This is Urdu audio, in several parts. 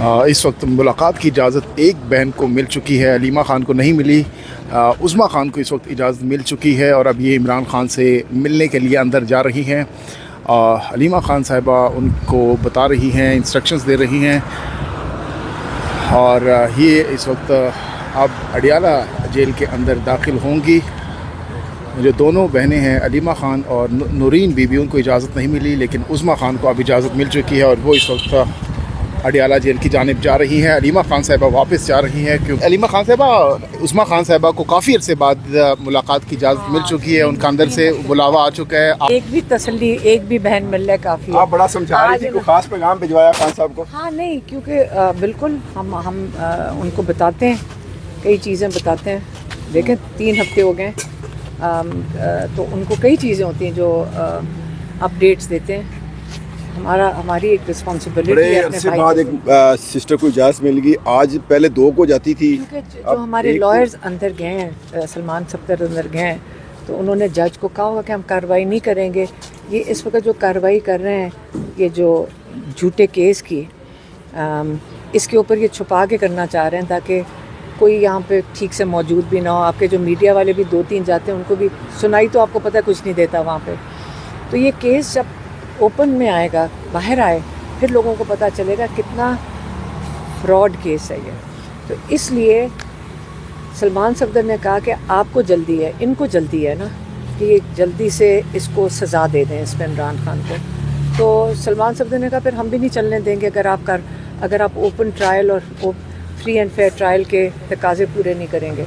اس وقت ملاقات کی اجازت ایک بہن کو مل چکی ہے، علیمہ خان کو نہیں ملی۔ عظمیٰ خان کو اس وقت اجازت مل چکی ہے اور اب یہ عمران خان سے ملنے کے لیے اندر جا رہی ہیں۔ علیمہ خان صاحبہ ان کو بتا رہی ہیں، انسٹرکشنز دے رہی ہیں، اور یہ اس وقت اب اڈیالہ جیل کے اندر داخل ہوں گی۔ جو دونوں بہنیں ہیں علیمہ خان اور نورین بی بی، ان کو اجازت نہیں ملی، لیکن عظمیٰ خان کو اب اجازت مل چکی ہے اور وہ اس وقت اڈیالہ جیل کی جانب جا رہی ہیں۔ علیمہ خان صاحبہ واپس جا رہی ہیں کیونکہ علیمہ خان صاحبہ عظمیٰ خان صاحبہ کو کافی عرصے بعد ملاقات کی اجازت مل چکی ہے، ان کا اندر سے بلاوا آ چکا ہے۔ ایک بھی تسلی، ایک بھی بہن مل رہا ہے کافی ہے۔ آپ بڑا سمجھا رہی تھی، کوئی خاص پیغام بھجوایا خان صاحب کو؟ ہاں نہیں، کیونکہ بالکل ہم ان کو بتاتے ہیں، کئی چیزیں بتاتے ہیں۔ دیکھیں 3 ہفتے ہو گئے، تو ان کو کئی چیزیں ہوتی ہیں جو اپڈیٹس دیتے ہیں۔ ہماری ایک رسپانسبلٹی ہے اپنے عرصے بھائی بعد ایک سسٹر کو اجازت مل گئی، آج پہلے 2 کو جاتی تھی، کیونکہ جو ہمارے لائرز اندر گئے ہیں، سلمان صفدر اندر گئے ہیں، تو انہوں نے جج کو کہا ہوگا کہ ہم کارروائی نہیں کریں گے۔ یہ اس وقت جو کارروائی کر رہے ہیں، یہ جو جھوٹے کیس کی، اس کے اوپر یہ چھپا کے کرنا چاہ رہے ہیں تاکہ کوئی یہاں پہ ٹھیک سے موجود بھی نہ ہو۔ آپ کے جو میڈیا والے بھی 2-3 جاتے ہیں، ان کو بھی سنائی تو آپ کو پتہ کچھ نہیں دیتا وہاں پہ۔ تو یہ کیس جب اوپن میں آئے گا، باہر آئے، پھر لوگوں کو پتہ چلے گا کتنا فراڈ کیس ہے یہ۔ تو اس لیے سلمان صفدر نے کہا کہ آپ کو جلدی ہے، ان کو جلدی ہے نا، کہ یہ جلدی سے اس کو سزا دے دیں اس پہ عمران خان کو۔ تو سلمان صفدر نے کہا پھر ہم بھی نہیں چلنے دیں گے اگر آپ اوپن ٹرائل اور فری اینڈ فیئر ٹرائل کے تقاضے پورے نہیں کریں گے۔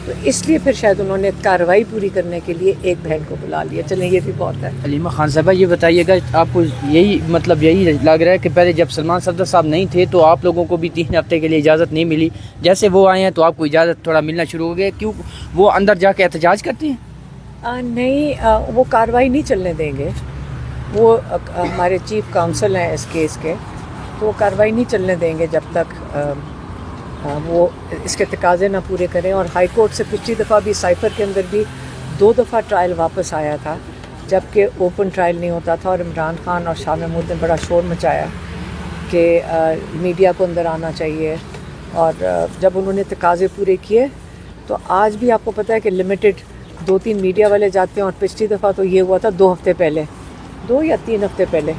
تو اس لیے پھر شاید انہوں نے کارروائی پوری کرنے کے لیے ایک بہن کو بلا لیا۔ چلیں یہ بھی بہت ہے۔ علیمہ خان صاحبہ یہ بتائیے گا، آپ کو یہی لگ رہا ہے کہ پہلے جب سلمان صفدر صاحب نہیں تھے تو آپ لوگوں کو بھی 3 ہفتے کے لیے اجازت نہیں ملی، جیسے وہ آئے ہیں تو آپ کو اجازت تھوڑا ملنا شروع ہو گیا، کیوں وہ اندر جا کے احتجاج کرتے ہیں؟ نہیں، وہ کارروائی نہیں چلنے دیں گے۔ وہ ہمارے چیف کاؤنسل ہیں اس کیس کے، تو وہ کارروائی نہیں چلنے دیں گے جب تک وہ اس کے تقاضے نہ پورے کریں۔ اور ہائی کورٹ سے پچھلی دفعہ بھی سائفر کے اندر بھی 2 دفعہ ٹرائل واپس آیا تھا، جب کہ اوپن ٹرائل نہیں ہوتا تھا، اور عمران خان اور شاہ محمود نے بڑا شور مچایا کہ میڈیا کو اندر آنا چاہیے۔ اور جب انہوں نے تقاضے پورے کیے تو آج بھی آپ کو پتہ ہے کہ لمیٹڈ 2-3 میڈیا والے جاتے ہیں، اور پچھلی دفعہ تو یہ ہوا تھا 2 ہفتے پہلے، 2 یا 3 ہفتے پہلے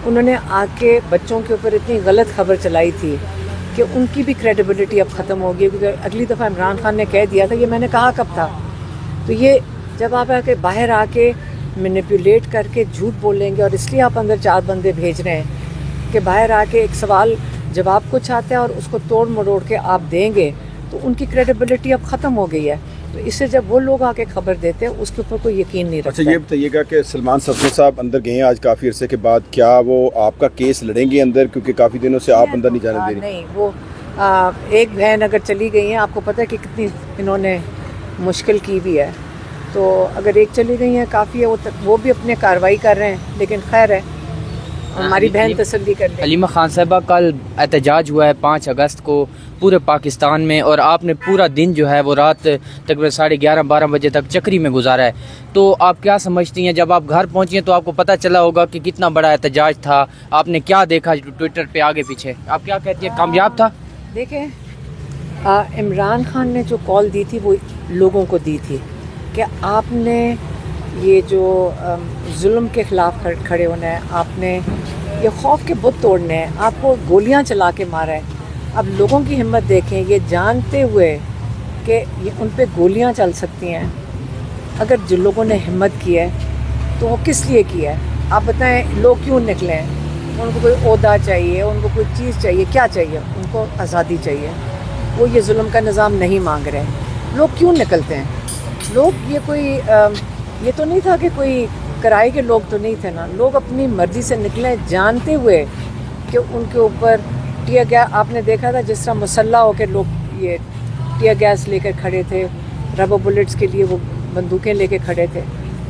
انہوں نے آ کے بچوں کے اوپر اتنی غلط خبر چلائی تھی کہ ان کی بھی کریڈیبلٹی اب ختم ہوگی، کیونکہ اگلی دفعہ عمران خان نے کہہ دیا تھا، یہ میں نے کہا کب تھا۔ تو یہ جب آپ آ کے باہر آ کے مینیپولیٹ کر کے جھوٹ بولیں گے، اور اس لیے آپ اندر 4 بندے بھیج رہے ہیں کہ باہر آ کے ایک سوال جواب کچھ آتا ہے اور اس کو توڑ مروڑ کے آپ دیں گے، تو ان کی کریڈیبلٹی اب ختم ہو گئی ہے۔ تو اس سے جب وہ لوگ آ کے خبر دیتے ہیں، اس کے اوپر کوئی یقین نہیں رکھتا۔ اچھا یہ بتائیے گا کہ سلمان صفدر صاحب اندر گئے ہیں آج کافی عرصے کے بعد، کیا وہ آپ کا کیس لڑیں گے اندر، کیونکہ کافی دنوں سے آپ اندر نہیں جانے دے رہی؟ نہیں، وہ ایک بہن اگر چلی گئی ہیں، آپ کو پتہ ہے کہ کتنی انہوں نے مشکل کی بھی ہے، تو اگر ایک چلی گئی ہیں کافی ہے، وہ بھی اپنے کارروائی کر رہے ہیں، لیکن خیر ہے، ہماری بہن تسلی کر لیں۔ علیمہ خان صاحبہ کل احتجاج ہوا ہے 5 اگست کو پورے پاکستان میں، اور آپ نے پورا دن جو ہے وہ رات تقریباً 11:30-12 بجے تک چکری میں گزارا ہے، تو آپ کیا سمجھتی ہیں جب آپ گھر پہنچی ہیں تو آپ کو پتہ چلا ہوگا کہ کتنا بڑا احتجاج تھا، آپ نے کیا دیکھا ٹویٹر پہ آگے پیچھے، آپ کیا کہتی ہیں، کامیاب تھا؟ دیکھیں، عمران خان نے جو کال دی تھی وہ لوگوں کو دی تھی کہ آپ نے یہ جو ظلم کے خلاف کھڑے ہونا ہے، آپ نے یہ خوف کے بت توڑنے ہیں، آپ کو گولیاں چلا کے مارا ہے۔ اب لوگوں کی ہمت دیکھیں، یہ جانتے ہوئے کہ ان پہ گولیاں چل سکتی ہیں، اگر جن لوگوں نے ہمت کی ہے تو وہ کس لیے کیا ہے؟ آپ بتائیں، لوگ کیوں نکلے ہیں؟ ان کو کوئی عہدہ چاہیے، ان کو کوئی چیز چاہیے، کیا چاہیے؟ ان کو آزادی چاہیے، وہ یہ ظلم کا نظام نہیں مانگ رہے ہیں۔ لوگ کیوں نکلتے ہیں؟ لوگ یہ تو نہیں تھا کہ کوئی کرائے کے لوگ تو نہیں تھے نا، لوگ اپنی مرضی سے نکلے، جانتے ہوئے کہ ان کے اوپر ٹیئر گیس، آپ نے دیکھا تھا جس طرح مسلح ہو کے لوگ یہ ٹیئر گیس لے کر کھڑے تھے، ربر بلٹس کے لیے وہ بندوقیں لے کے کھڑے تھے۔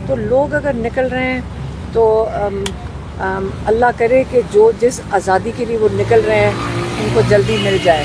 تو لوگ اگر نکل رہے ہیں تو اللہ کرے کہ جس آزادی کے لیے وہ نکل رہے ہیں ان کو جلدی مل جائے۔